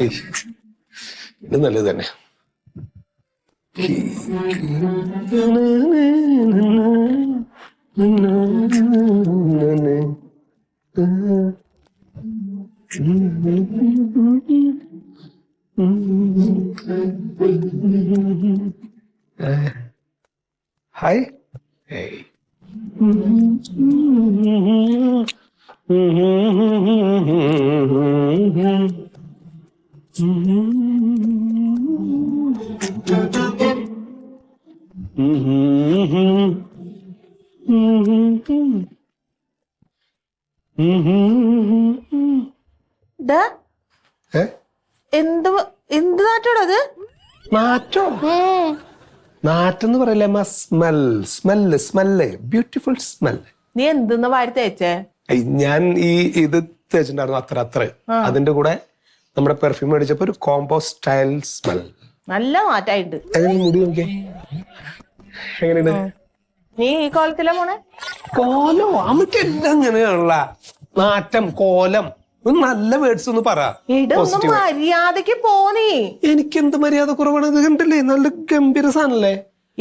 ഇത് നല്ലത് തന്നെ. ഹായ്. എന്ത് എന്ത് നാറ്റോടത്? നാറ്റോ? നാറ്റെന്ന് പറയല്ലേ അമ്മ, smell. Smell smell beautiful smell. നീ എന്തെന്ന് വാരി തേച്ചേ? ഞാൻ ഇത് തേച്ചിട്ടുണ്ടായിരുന്നു അത്ര അതിന്റെ കൂടെ നമ്മുടെ പെർഫ്യൂം മേടിച്ചപ്പോ ഒരു കോംബോ സ്റ്റൈൽ സ്മെൽ. നല്ല മാറ്റായിട്ട്. മുടി നോക്കിയേ എങ്ങനെയുണ്ട്? നീ ഈ കോലത്തിലെ മോണെ? കോലോ? അമ്മക്ക് എല്ലാം അങ്ങനെയാണല്ല. നാറ്റം, കോലം, നല്ല വേർഡ്സ് ഒന്ന് പറ. മര്യാദക്ക് പോന്നീ. എനിക്ക് എന്ത് മര്യാദ കുറവാണ്? ഇത് കണ്ടില്ലേ, നല്ല ഗംഭീര സാധനല്ലേ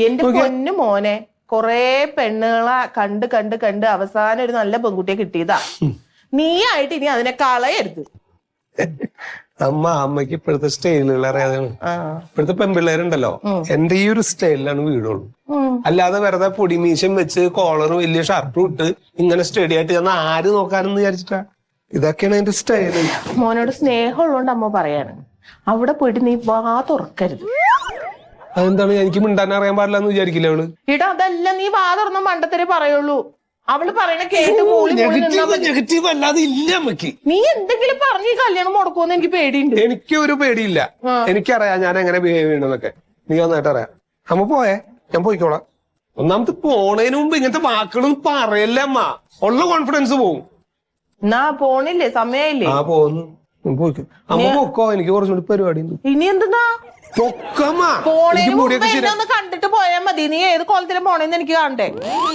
എന്റെ പൊന്നു മോനെ. കൊറേ പെണ്ണുകളെ കണ്ട് കണ്ട് കണ്ട് അവസാനം ഒരു നല്ല പെൺകുട്ടിയെ കിട്ടിയതാ. നീ ആയിട്ട് ഇനി അതിനെ കളയരുത്. അമ്മയ്ക്ക് ഇപ്പോഴത്തെ സ്റ്റൈലുകൾ അറിയാതാണ്. ഇപ്പോഴത്തെ പെൺപിള്ളേരുണ്ടല്ലോ എന്റെ ഈ ഒരു സ്റ്റൈലിലാണ് വീടുള്ളൂ. അല്ലാതെ വെറുതെ പൊടിമീശം വെച്ച് കോളറും വലിയ ഷർട്ടും ഇട്ട് ഇങ്ങനെ സ്റ്റഡി ആയിട്ട് ഞാൻ ആര് നോക്കാനെന്ന് വിചാരിച്ചിട്ടാ? ഇതൊക്കെയാണ് എന്റെ സ്റ്റൈല്. മോനോട് സ്നേഹമുള്ളതുകൊണ്ട് അമ്മ പറയാണ്, അവിടെ പോയിട്ട് നീ വാ തുറക്കരുത്. അതെന്താണ്? എനിക്ക് മിണ്ടാൻ അറിയാൻ പാടില്ല എന്ന് വിചാരിക്കില്ല അവള്? ഇടാ അതല്ല, നീ വാ തുറന്ന മണ്ടത്തരേ പറയുള്ളൂ. അവള് പറയണ കേട്ട് നെഗറ്റീവ് അല്ലാതെ ഇല്ല അമ്മക്ക്. നീ എന്തെങ്കിലും പറഞ്ഞ് ഈ കല്യാണം മുടക്കുമെന്ന് എനിക്ക് പേടിയുണ്ട്. എനിക്ക് ഒരു പേടിയില്ല. എനിക്കറിയാം ഞാൻ എങ്ങനെ ബിഹേവ് ചെയ്യണമെന്നൊക്കെ. നീ നന്നായിട്ട് അറിയാം. അമ്മ പോയേ, ഞാൻ പോയിക്കോളാം. ഒന്നാമത് പോണതിന് മുമ്പ് ഇങ്ങനത്തെ വാക്കുകളൊന്നും പറയല്ലേ അമ്മ. ഉള്ള കോൺഫിഡൻസ് പോവും. എന്നാ പോണില്ലേ? സമയായില്ലേ? ആ പോകുന്നു. പോയിക്കോ അമ്മ, പൊക്കോ. എനിക്ക് കുറച്ചുകൂടി പരിപാടി ഉണ്ട്. ഇനി എന്തെന്നാ? കണ്ടിട്ട് പോയാ മതി. നീ ഏത് കോലത്തിലും പോണേന്ന് എനിക്ക് കാണണ്ടേ?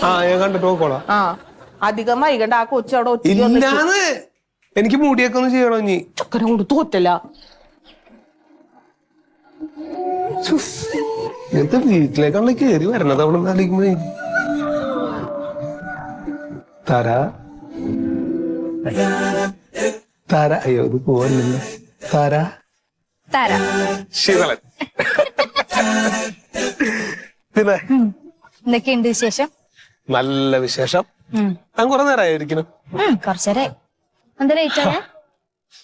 ഞാൻ കണ്ടിട്ട് പോയിക്കോളാം. അധികം വൈകണ്ട. ആ കൊച്ചവിടെ ഇല്ലാന്ന്. എനിക്ക് മുടിയൊക്കെ ഒന്ന് ചെയ്യണോ? നീ ചക്കനെ കൊണ്ട് തോറ്റല്ല. ഇങ്ങനത്തെ വീട്ടിലേക്കാണല്ലോ കേറി വരണത്. അവിടെ നിന്നാലിക്കുമ്പോ തരാ തരാ. അയ്യോ, ഇത് പോവല്ലോ. തരാ ശീതളൻ. പിന്നെ എന്തൊക്കെയുണ്ട് വിശേഷം? നല്ല വിശേഷം. ഞാൻ കുറെ നേരമായിരിക്കുന്നു. കുറച്ചേരായി. എന്താ ലേറ്റ് ആയ?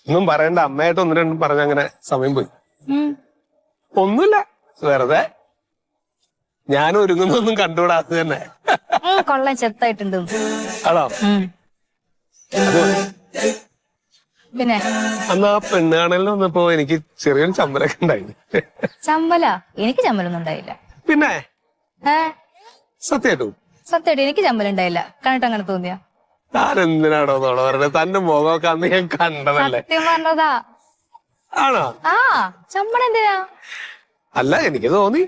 ഒന്നും പറയണ്ട. അമ്മയായിട്ട് ഒന്ന് രണ്ടും പറഞ്ഞ അങ്ങനെ സമയം പോയി. ഒന്നുമില്ല, വെറുതെ ഞാൻ ഒരുങ്ങുന്നൊന്നും കണ്ടുകൂടാത്ത തന്നെ. കൊള്ളാൻ ചെത്തായിട്ടുണ്ട്. ആണോ? പിന്നെ അന്ന് ആ പെണ്ണ് കാണലിന് വന്നപ്പോ എനിക്ക് ചെറിയൊരു ചമ്മലൊക്കെ ഉണ്ടായിരുന്നു. ചമ്മല? എനിക്ക് ചമ്മലൊന്നും ഉണ്ടായില്ല. പിന്നെ സത്യമായിട്ടും എനിക്ക് ചമ്മലുണ്ടായില്ല. കണ്ടിട്ട് അങ്ങനെ തോന്നിയാ? താനെന്തിനാണോ പറഞ്ഞത്? തന്റെ മുഖമൊക്കെ അന്ന് ഞാൻ കണ്ടതല്ലേ. സത്യം പറഞ്ഞതാ. ആണോ? ചമ്മലം എന്തിനാ? അല്ല, എനിക്ക് തോന്നി.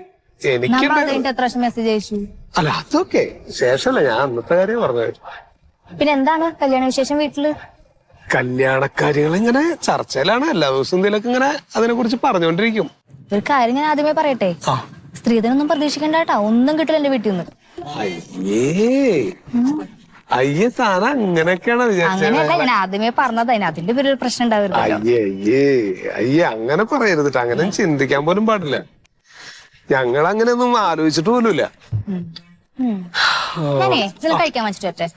എനിക്ക് എത്ര മെസ്സേജ് അയച്ചു? അല്ല, അതൊക്കെ ശേഷമല്ല, ഞാൻ അന്നത്തെ കാര്യം പറഞ്ഞു. പിന്നെ എന്താണ് കല്യാണ വിശേഷം വീട്ടില്? കല്യാണക്കാര്യങ്ങൾ ഇങ്ങനെ ചർച്ചയിലാണ്. എല്ലാ ദിവസവും എന്തെങ്കിലുമൊക്കെ ഇങ്ങനെ അതിനെ കുറിച്ച് പറഞ്ഞുകൊണ്ടിരിക്കും. ഒരു കാര്യം ഞാൻ ആദ്യമേ പറയട്ടെ, സ്ത്രീധനൊന്നും പ്രതീക്ഷിക്കണ്ട കേട്ടാ. ഒന്നും കിട്ടില്ല എന്റെ വീട്ടിൽ നിന്ന്. അയ്യേ താന അങ്ങനെയൊക്കെയാണ് വിചാരിച്ചത്? ഞാൻ ആദ്യമേ പറഞ്ഞത്. അതിന്റെ പേര് ഒരു പ്രശ്നം ഉണ്ടാവരുത്. അയ്യേ അങ്ങനെ പറയരുതിട്ട്. അങ്ങനെ ചിന്തിക്കാൻ പോലും പാടില്ല. ഞങ്ങൾ അങ്ങനെയൊന്നും ആലോചിച്ചിട്ട് പോലുമില്ല. ഞാനേ കഴിക്കാൻ വെച്ചിട്ട്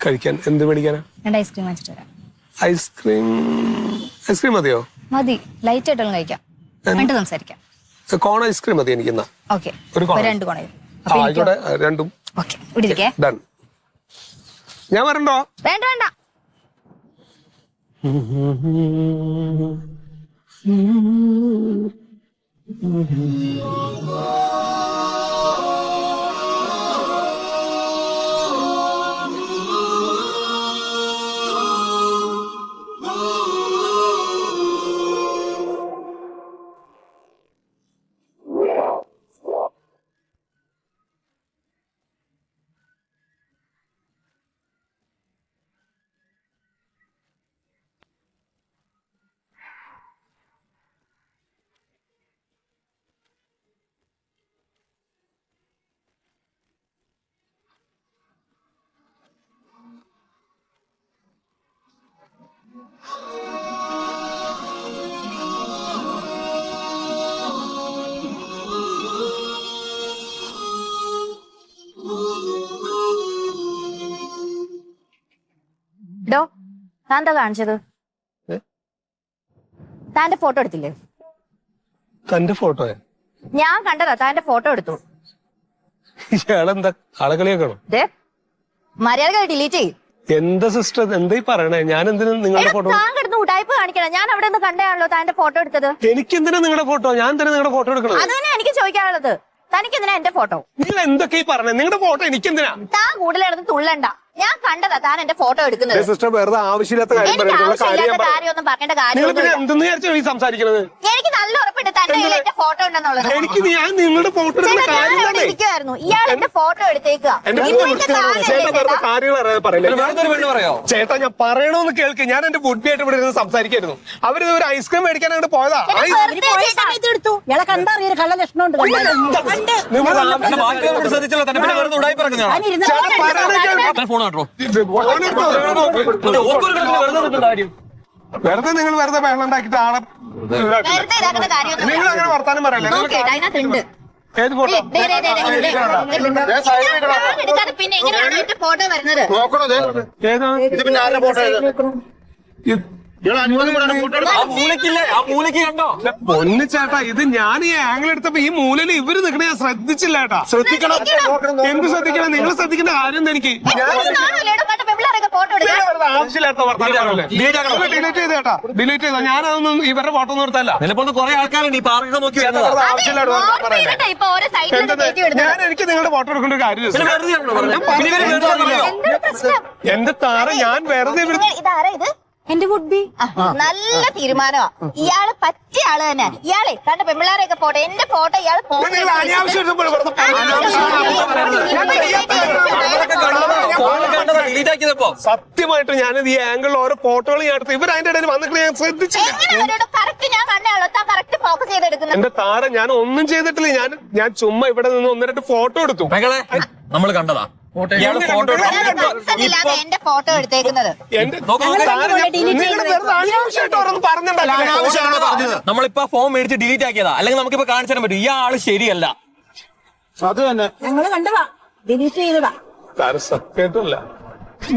കഴിക്കാൻ എന്ത് മേടിക്കാനാ? ഐസ്ക്രീം വാങ്ങിച്ചിട്ട് വരാം. ഐസ്ക്രീം മതിയോ? മതി, ലൈറ്റ് ആയിട്ടുള്ള കഴിക്കാം. എന്നിട്ട് സംസാരിക്കാം. കോൺ ഐസ്ക്രീം മതി എനിക്കെന്നാ. ഓക്കെ, രണ്ട് കോണയും. രണ്ടും ഡൺ. ഞാൻ വരണ്ടോ? വേണ്ട വേണ്ട. ഡോ താൻ എന്താ കാണിച്ചത്? താന്റെ ഫോട്ടോ എടുത്തില്ലേ? തന്റെ ഫോട്ടോ ഞാൻ കണ്ടതാ, താന്റെ ഫോട്ടോ എടുത്തു. ഇയാളെന്താ ആളുകളിയാക്കണോ? മര്യാദ ഡിലീറ്റ് ചെയ്യും. എന്താ സിസ്റ്റർ എന്താ പറയണേ? ഞാൻ എന്തിനാ നിങ്ങളുടെ ഫോട്ടോ? താൻ കിടന്ന് ഉടായ്പ കാണിക്കണം. ഞാൻ അവിടെ നിന്ന് കണ്ടാണല്ലോ താന്റെ ഫോട്ടോ എടുത്തത്. എനിക്ക് എന്തിനാ നിങ്ങളുടെ ഫോട്ടോ? ഞാൻ എന്തിനാ നിങ്ങളുടെ ഫോട്ടോ എടുക്കണത്? അത് തന്നെ എനിക്ക് ചോദിക്കാനുള്ളത്. തനിക്ക് എന്തിനാ എന്റെ ഫോട്ടോ? നിങ്ങൾ എന്തൊക്കെ പറഞ്ഞേ? നിങ്ങളുടെ ഫോട്ടോ എനിക്ക് എന്തിനാ? താൻ കൂടുതൽ കിടന്ന് തുള്ളണ്ട. ഞാൻ കണ്ടതാ താൻ എന്റെ ഫോട്ടോ എടുക്കുന്നത്. സിസ്റ്റർ വെറുതെ ആവശ്യമില്ലാത്ത കാര്യം എനിക്ക് ആവശ്യമില്ലാത്ത കാര്യമൊന്നും പറയേണ്ട നിങ്ങൾ പിന്നെ കാര്യം. എന്തെന്ന് വിചാരിച്ചാ ഈ സംസാരിക്കണത്? എനിക്ക് നല്ല ഉറപ്പുണ്ട് തന്റെ കയ്യിൽ എന്റെ ഫോട്ടോ ഉണ്ടെന്നുള്ളത്. എനിക്ക് ഞാൻ നിങ്ങളുടെ ഫോട്ടോ എടുക്കുന്ന കാര്യം തന്നെ. ഇരിക്കുവായിരുന്നു ഇയാൾ എന്റെ ഫോട്ടോ എടുത്തേക്കുക. കാര്യങ്ങൾ പറയില്ല ചേട്ടാ. ഞാൻ പറയണോന്ന് കേൾക്ക്. ഞാൻ എന്റെ ഫുഡിയായിട്ട് ഇവിടെ ഇരുന്ന് സംസാരിക്കായിരുന്നു. അവരിത് ഒരു ഐസ്ക്രീം മേടിക്കാൻ അങ്ങോട്ട് പോയതാ. വെറുതെ നിങ്ങൾ വെറുതെ ബഹളം ഉണ്ടാക്കിയിട്ട് ആളെ നിങ്ങൾ അങ്ങനെ വർത്താനം പറയല്ലേ? ഏത് ഫോട്ടോ? പിന്നെ എങ്ങനെയാണ് എന്റെ ഫോട്ടോ വരുന്നത്? ഏതാ ഇത്? പിന്നെ ആരുടെ ഫോട്ടോ? പൊന്നു ചേട്ടാ, ഇത് ഞാൻ ഈ ആംഗിൾ എടുത്തപ്പോ ഈ മൂലയിൽ ഇവര് നിൽക്കണ ഞാൻ ശ്രദ്ധിച്ചില്ല ചേട്ടാ. ശ്രദ്ധിക്കണം. എന്ത് ശ്രദ്ധിക്കണം? നിങ്ങൾ ശ്രദ്ധിക്കേണ്ട കാര്യം എന്താ? എനിക്ക് ആവശ്യമില്ലാത്ത വർത്തമാനം ഡിലീറ്റ് ചെയ്ത് ചേട്ടാ. ഡിലീറ്റ് ചെയ്തോ? ഞാനതൊന്നും ഇവരുടെ ഫോട്ടോ ഒന്നും എടുത്തല്ല. കുറെ ആൾക്കാരുണ്ട് ഈ പാർക്കൊക്കെ നോക്കി ഞാൻ എനിക്ക് നിങ്ങളുടെ ഫോട്ടോ എടുക്കേണ്ട ഒരു കാര്യം. എന്റെ താര ഞാൻ വെറുതെ ഇതാരാ ഇത്? എന്റെ വുഡ് ബി. നല്ല തീരുമാനമാ. ഇയാള് പറ്റിയ ആള് തന്നെ. ഇയാളെ കണ്ട പെമ്പിള്ളാരെയൊക്കെ ഫോട്ടോ, എന്റെ ഫോട്ടോ ഇയാൾ സത്യമായിട്ട് ഞാനിത് ഈ ആംഗിളിൽ ഓരോ ഫോട്ടോകൾ ഞാൻ എടുത്ത് ഇവർ അതിന്റെ ഇടയിൽ വന്നിട്ട് ഞാൻ ശ്രദ്ധിച്ചില്ല. ഞാൻ കണ്ടാളോ താൻ കറക്റ്റ് ഫോക്കസ് ചെയ്തെടുക്കുന്നത്. എന്റെ താര ഞാൻ ഒന്നും ചെയ്തിട്ടില്ല. ഞാൻ ചുമ്മാ ഇവിടെ നിന്ന് 1-2 ഫോട്ടോ എടുത്തു. നമ്മൾ കണ്ടതാ ഫോട്ടോ എന്റെ ഫോട്ടോ എടുത്തേക്കുന്നത്. നമ്മളിപ്പോ ഫോൺ മേടിച്ച് ഡിലീറ്റ് ആക്കിയതാ. അല്ലെങ്കിൽ നമുക്കിപ്പോ കാണിച്ചു തരാൻ പറ്റും ഇയാള് ശരിയല്ല. അത് തന്നെ ഞങ്ങള് കണ്ടതാ, ഡിലീറ്റ് ചെയ്തതാ. സത്യമായിട്ടല്ല,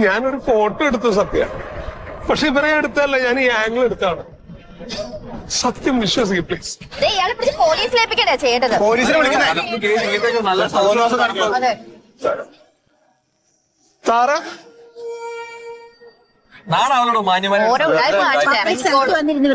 ഞാനൊരു ഫോട്ടോ എടുത്തു സത്യ. പക്ഷെ ഇവരെ എടുത്തല്ല, ഞാൻ ഈ ആംഗിൾ എടുത്താണ്. സത്യം വിശ്വസിക്കും പ്ലീസ്. ഇയാളെ പിടിച്ച് പോലീസിലേപ്പിക്കണേ ചെയ്യേണ്ടത്. പോലീസിനെ അതെ. താര നാളെ അവളോട് മാന്യമായി ഓരോ ഉടായ്പ കാണിച്ചിട്ട് ഇറങ്ങിക്കോളും. വന്നിരുന്ന്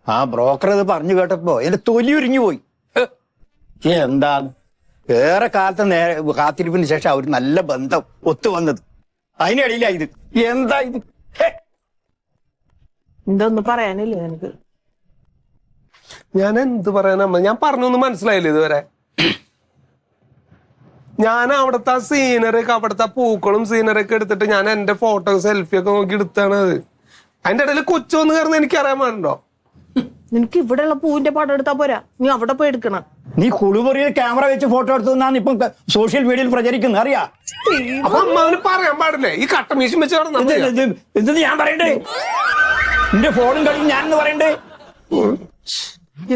ആ ബ്രോക്കർ ഇത് പറഞ്ഞു കേട്ടപ്പോ എന്റെ തൊലി ഉരിഞ്ഞു പോയി. എന്താ ഏറെ കാലത്ത് കാത്തിരിപ്പിന് ശേഷം അവർ നല്ല ബന്ധം ഒത്തു വന്നത്. അതിനിടയിലാ ഇത്. എന്താ ഇത്? എന്തൊന്നും പറയാനില്ല എനിക്ക്. ഞാൻ എന്ത് പറയാനമ്മ? ഞാൻ പറഞ്ഞൊന്നും മനസ്സിലായില്ല ഇതുവരെ. ഞാൻ അവിടുത്തെ സീനറി ഒക്കെ അവിടുത്തെ പൂക്കളും സീനറി ഒക്കെ എടുത്തിട്ട് ഞാൻ എന്റെ ഫോട്ടോ സെൽഫി ഒക്കെ നോക്കി എടുത്താണ് അത്. അതിന്റെ ഇടയിൽ കൊച്ചു വന്ന് കയറുന്ന എനിക്ക് അറിയാൻ പാടുണ്ടോ? നിനക്ക് ഇവിടെയുള്ള പൂവിന്റെ പടം എടുത്താ പോരാ, നീ അവിടെ പോയി എടുക്കണം. നീ കുളിമുറിയിൽ ക്യാമറ വെച്ച് ഫോട്ടോ എടുത്തതെന്നാണ് ഇപ്പം സോഷ്യൽ മീഡിയയിൽ പ്രചരിക്കുന്നത്, അറിയാ? അപ്പൊ അമ്മാവന് പറയാൻ പാടില്ലേ ഈ കട്ടമീശം വെച്ച് എന്തെന്ന് ഞാൻ പറയണ്ടേ? നിന്റെ ഫോണും കളി ഞാനെന്ന് പറയണ്ടേ?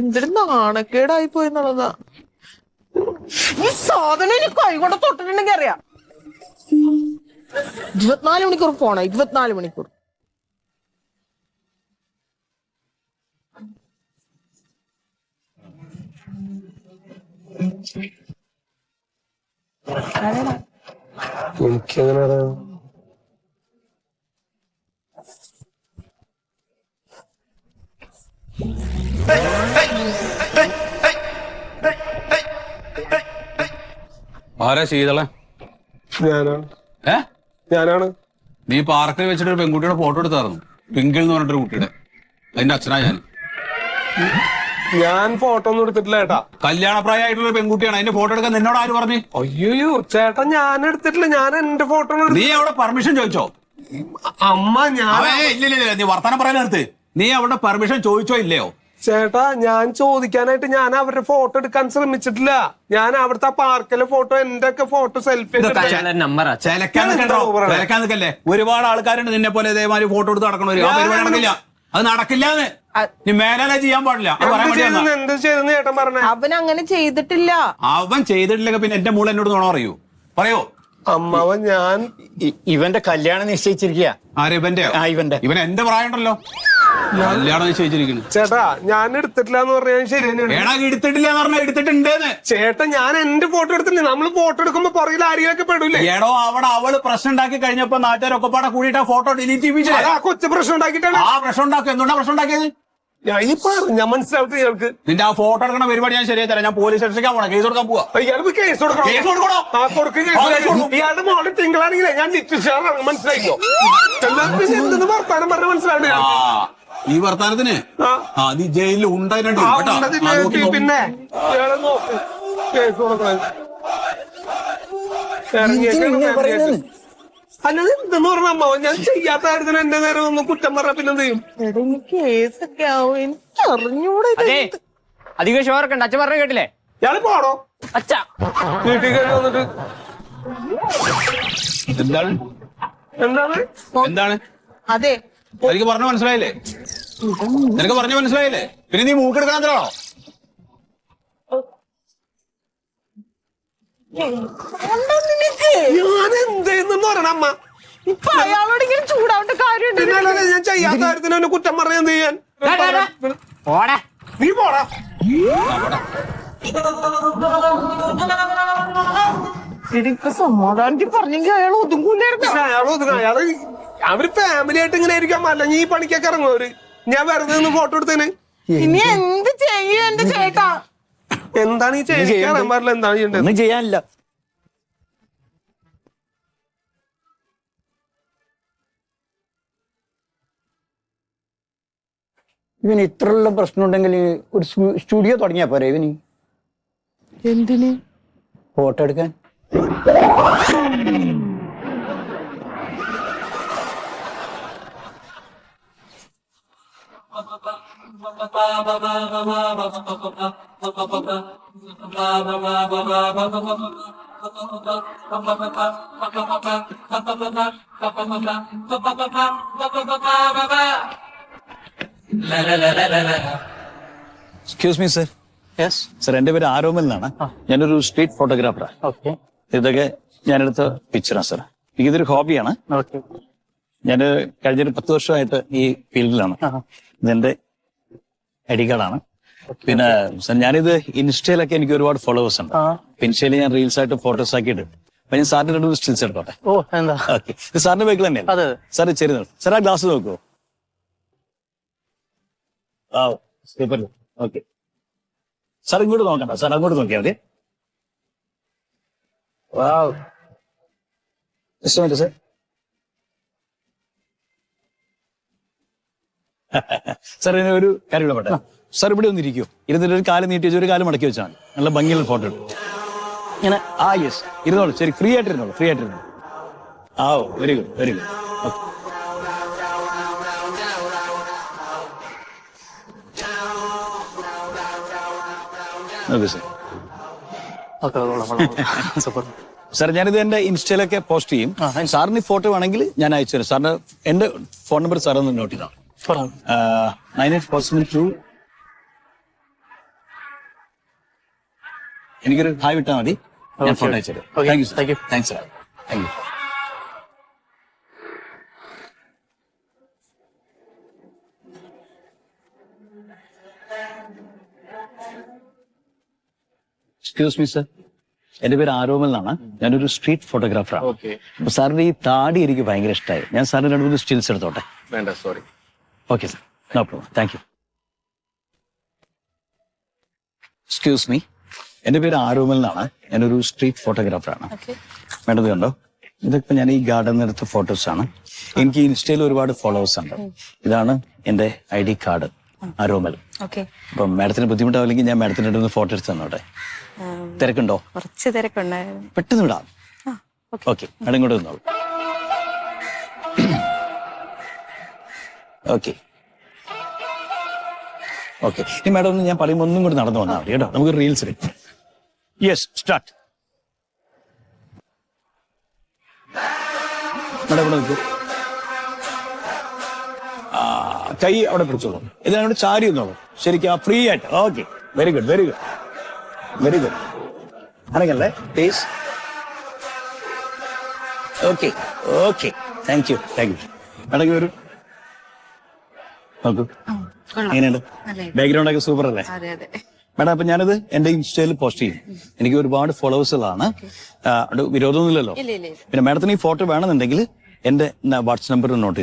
എന്തൊരു നാണക്കേടായി പോയെന്നുള്ളതാ. ഈ സാധനം എനിക്ക് കൈകൊണ്ട് തൊട്ടിട്ടുണ്ടെങ്കിൽ അറിയാം. 24 മണിക്കൂർ ഫോണാ, 24 മണിക്കൂർ. എനിക്കങ്ങനെ അറിയാം. ആരാ ശീതള? ഞാനാണ്. നീ പാർക്കിൽ വെച്ചിട്ട് ഒരു പെൺകുട്ടിയുടെ ഫോട്ടോ എടുത്തായിരുന്നു, പിങ്കിൾ എന്ന് പറഞ്ഞിട്ടൊരു കുട്ടിയുടെ. അതിന്റെ അച്ഛനാ ഞാൻ. ഞാൻ ഫോട്ടോ ഒന്നും എടുത്തിട്ടില്ല ചേട്ടാ. കല്യാണപ്രായമായിട്ടുള്ള പെൺകുട്ടിയാണ്, അതിന്റെ ഫോട്ടോ എടുക്കാൻ നിന്നോട് ആര് പറഞ്ഞു? അയ്യോ ചേട്ടാ, ഞാൻ എടുത്തിട്ടില്ല. ഞാൻ എന്റെ ഫോട്ടോ നീ അവിടെ പെർമിഷൻ ചോദിച്ചോ? അമ്മ ഞാൻ ഇല്ല, നീ വർത്താനം പറയാൻ നിർത്ത്. നീ അവിടെ പെർമിഷൻ ചോദിച്ചോ ഇല്ലയോ? ചേട്ടാ, ഞാൻ ചോദിക്കാനായിട്ട് ഞാൻ അവരുടെ ഫോട്ടോ എടുക്കാൻ ശ്രമിച്ചിട്ടില്ല. ഞാൻ അവിടുത്തെ പാർക്കിലെ ഫോട്ടോ, എന്റെ ഒക്കെ ഫോട്ടോ സെൽഫി ചിലക്കാൻ നിൽക്കല്ലേ? ഒരുപാട് ആൾക്കാരുണ്ട് നിന്നെ പോലെ ഇതേമാതിരി ഫോട്ടോ എടുത്ത് നടക്കണവര്. ആ പരിപാടി നടക്കില്ല, അത് നടക്കില്ലാന്ന്. നീ മേലെ ചെയ്യാൻ പാടില്ല. എന്ത് ചെയ്തെന്ന് ചേട്ടൻ പറഞ്ഞ? അവൻ അങ്ങനെ ചെയ്തിട്ടില്ല. അവൻ ചെയ്തിട്ടില്ലെങ്കിൽ പിന്നെ എന്റെ മോള് എന്നോട് നുണ പറയൂ? പറയോ? അമ്മാവൻ, ഞാൻ ഇവന്റെ കല്യാണം നിശ്ചയിച്ചിരിക്കുക. ആര്? ഇവന്റെ? ഇവൻ എന്റെ പ്രായം ഉണ്ടല്ലോ. കല്യാണം നിശ്ചയിച്ചിരിക്കുന്നു. ചേട്ടാ, ഞാൻ എടുത്തിട്ടില്ല എന്ന് പറഞ്ഞാൽ ശരി തന്നെയാണ്. ഏടാ, എടുത്തിട്ടില്ല എന്ന് പറഞ്ഞാൽ എടുത്തിട്ടുണ്ടെന്ന്. ചേട്ടാ, ഞാൻ എന്റെ ഫോട്ടോ എടുത്തിട്ടുണ്ട്. നമ്മള് ഫോട്ടോ എടുക്കുമ്പോ പുറകിൽ ആരെയൊക്കെ പെടൂലേ? ഏടോ, അവിടെ അവള് പ്രശ്നം ഉണ്ടാക്കി കഴിഞ്ഞപ്പോ നാട്ടുകാരൊക്കെ പാടെ കൂടിയിട്ട് ആ ഫോട്ടോ ഡിലീറ്റ് ചെയ്യിപ്പിച്ചു. കൊച്ചു പ്രശ്നം ഉണ്ടാക്കിയിട്ടാണ്. ആ പ്രശ്നം ഉണ്ടാക്കി. എന്തുകൊണ്ടാ പ്രശ്നം ഉണ്ടാക്കിയത്? ഞാൻ മനസ്സിലാവട്ടെ ഇയാൾക്ക്. നിന്റെ ആ ഫോട്ടോ എടുക്കണ പരിപാടി ഞാൻ ശരിയായി തരാം. ഞാൻ പോലീസ് സ്റ്റേഷനിലേക്ക് പോകണം, കേസ് കൊടുക്കാൻ പോവാ. ഇയാൾക്ക് കേസ് കൊടുക്കണം. ഇയാളുടെ മോള് തിങ്കളാണെങ്കിലേ ഞാൻ ലിറ്റിഷാറാണ്, മനസ്സിലായിക്കോ? എന്തെന്ന് വർത്താനം പറഞ്ഞ മനസ്സിലാവട്ടെ. ഈ വർത്താനത്തിന് നീ ജയിലിൽ ഉണ്ടായിട്ടുണ്ട്. പിന്നെ ഇയാളെ നോക്ക്, കേസ് കൊടുക്കണം. അല്ലാതെ എന്തെന്ന് പറഞ്ഞ അമ്മാവൻ, ഞാൻ ചെയ്യാത്ത കാര്യത്തിന് എന്റെ നേരം ഒന്ന് കുറ്റം പറഞ്ഞ പിന്നെ എന്ത് ചെയ്യും? കേസൊക്കെ ആവും, എനിക്ക് അറിഞ്ഞൂടെ. അധികം ഷോറൊക്കെ ഉണ്ട്. അച്ഛൻ പറഞ്ഞ കേട്ടില്ലേ? ഇയാള് പോടോ അച്ഛാ. വീട്ടിൽ കഴിഞ്ഞ് വന്നിട്ട് എന്താണ്? അതെ, എനിക്ക് പറഞ്ഞു മനസ്സിലായില്ലേ? നിനക്ക് പറഞ്ഞു മനസ്സിലായില്ലേ? പിന്നെ നീ മൂക്കെടുക്കാൻ തരാണോ? ഞാൻ എന്തെന്ന് പറയണ അമ്മ? ഇപ്പൊ അയാളോട് ഇങ്ങനെ ചൂടാവേണ്ട കാര്യമുണ്ട്. ഞാൻ ചെയ്യാത്ത കാര്യത്തിന് എന്നെ കുറ്റം പറഞ്ഞ എന്ത് ചെയ്യാൻ? ഓടെ നീ പോടാ. ശരിക്കും സമാധാനത്തിൽ പറഞ്ഞെങ്കിൽ അയാൾ ഒതുങ്ങൂലായിരുന്നു. അയാള് അവര് ഫാമിലി ആയിട്ട് ഇങ്ങനെ ആയിരിക്കാം, അല്ലെങ്കിൽ ഈ പണിക്കൊക്കെ ഇറങ്ങും അവര്. ഞാൻ വെറുതെ നിന്ന് ഫോട്ടോ എടുത്തേന്. ഇനി എന്ത് ചെയ്യും എന്റെ ചേട്ടാ? എന്താണ് ഈ ചെയ്യാൻ പാടില്ല? എന്താണ് ചെയ്യേണ്ടത്? ഒന്നും ചെയ്യാനില്ല. ഇവന് ഇത്രയുള്ള പ്രശ്നം ഉണ്ടെങ്കിൽ ഒരു സ്റ്റുഡിയോ തുടങ്ങിയാ പോരെ ഇവന്? എന്തിന്? ഫോട്ടോ എടുക്കാൻ. Excuse me sir. സർ, എന്റെ പേര് ആരോമൽ എന്നാണ്. ഞാനൊരു സ്ട്രീറ്റ് ഫോട്ടോഗ്രാഫറാണ്. ഇതൊക്കെ ഞാനെടുത്ത പിക്ചറാണ് സർ. എനിക്കിതൊരു ഹോബിയാണ്. ഞാൻ കഴിഞ്ഞൊരു 10 വർഷമായിട്ട് ഈ ഫീൽഡിലാണ്. ഇതെന്റെ ഐ ഡി കാർഡാണ്. പിന്നെ സർ, ഞാനിത് ഇൻസ്റ്റയിലൊക്കെ എനിക്ക് ഒരുപാട് ഫോളോവേഴ്സ് ഉണ്ട്. ഇൻസ്റ്റയിൽ ഞാൻ റീൽസ് ആയിട്ട് ഫോട്ടോസ് ആക്കിയിട്ട് അപ്പൊ ഞാൻ സാറിന്റെ രണ്ട് സ്റ്റിൽസ് എടുത്തോട്ടെ. ഓക്കെ, ഇത് സാറിന്റെ ബൈക്കിൽ തന്നെയാണ് സാർ. ചെറിയ സാർ, ആ ഗ്ലാസ് നോക്കുമോ? സൂപ്പർ. ഓക്കെ സാർ, ഇങ്ങോട്ട് നോക്കണ്ട സാർ, അങ്ങോട്ട് നോക്കിയാൽ മതി. സാർ സാർ, എന്നെ ഒരു കാര്യം ഇവിടെ പറ്റേ. സാർ ഇവിടെ ഒന്നിരിക്കൂ. ഇരുന്നിട്ട് ഒരു കാല് നീട്ടി വെച്ച് ഒരു കാല് മടക്കി വെച്ചാൽ നല്ല ഭംഗിയുള്ള ഫോട്ടോ എടുക്കും. ഇങ്ങനെ യെസ്, ഇരുന്നോളൂ. ശരി, ഫ്രീ ആയിട്ടിരുന്നോളൂ, ഫ്രീ ആയിട്ടിരുന്നോളൂ. Very good, very good. Okay sir. Sir, ഞാനിത് എന്റെ ഇൻസ്റ്റയിലൊക്കെ പോസ്റ്റ് ചെയ്യും. സാറിന് ഈ ഫോട്ടോ വേണമെങ്കിൽ ഞാൻ അയച്ചു തരാം. സാറിന് എന്റെ ഫോൺ നമ്പർ സാറൊന്ന് നോട്ട് ചെയ്താൽ 9842. എനിക്കൊരു ഹായ് വിട്ടാൽ മതി, ഞാൻ ഫോട്ടോ അയച്ചു തരാം. Thank you sir. Thanks sir. Thank you. Excuse me sir, എന്റെ പേര് ആരോമൽ എന്നാണ്. ഞാനൊരു സ്ട്രീറ്റ് ഫോട്ടോഗ്രാഫറാണ്. അപ്പൊ സാറിന്റെ ഈ താടി എനിക്ക് ഭയങ്കര ഇഷ്ടമായി. ഞാൻ സാറിന് 2-3 സ്റ്റിൽസ് എടുത്തോട്ടെ? വേണ്ട, sorry. Okay sir, no problem. Thank you. Excuse me, എന്റെ പേര് ആരോമൽ എന്നാണ്. ഞാനൊരു സ്ട്രീറ്റ് ഫോട്ടോഗ്രാഫറാണ്. വേണ്ടത് കണ്ടോ? ഇതൊക്കെ ഞാൻ ഈ ഗാർഡനിൽ നിന്ന് എടുത്ത ഫോട്ടോസ് ആണ്. എനിക്ക് ഇൻസ്റ്റയിൽ ഒരുപാട് ഫോളോവേഴ്സ് ഉണ്ട്. ഇതാണ് എന്റെ I D card. Aromal. Okay. അപ്പം മാഡത്തിന് ബുദ്ധിമുട്ടാവില്ലെങ്കിൽ ഞാൻ മാഡത്തിന്റെ അടുത്ത് ഫോട്ടോ എടുത്ത് തന്നോട്ടെ. തിരക്കുണ്ടോ? കുറച്ച് തിരക്കുണ്ടായിരുന്നു. പെട്ടെന്ന് വിടാം. ഓക്കെ, മാഡം ഇങ്ങോട്ട് നിന്നോളൂ. Okay okay. ഇനി മാഡം ഒന്ന് ഞാൻ പറയുമ്പോൾ ഒന്നും കൂടി നടന്നു വന്നാൽ മതി കേട്ടോ. നമുക്ക് റീൽസ് എടുക്കാം. Yes, start. മാഡം ഇവിടെ നിൽക്കൂ. കൈ അവിടെ പിടിച്ചോളൂ. ഇതിനോട് ചാരി ഒന്നോളൂ. ശരിക്കും ഫ്രീ ആയിട്ട്. Okay, very good very good very good. അനങ്ങല്ലേ please. Okay okay, thank you thank you. Madam വരൂ. നോക്കൂ, എങ്ങനെയുണ്ട്? ബാക്ക്ഗ്രൗണ്ട് ഒക്കെ സൂപ്പർ അല്ലേ? മാഡം, അപ്പൊ ഞാനത് എന്റെ ഇൻസ്റ്റയിൽ പോസ്റ്റ് ചെയ്യും. എനിക്ക് ഒരുപാട് ഫോളോവേഴ്സുകളാണ്. വിരോധമൊന്നുമില്ലല്ലോ. പിന്നെ മാഡത്തിന് ഈ ഫോട്ടോ വേണമെന്നുണ്ടെങ്കിൽ എന്റെ വാട്സ്ആപ്പ് നമ്പർ നോട്ട് ചെയ്തു.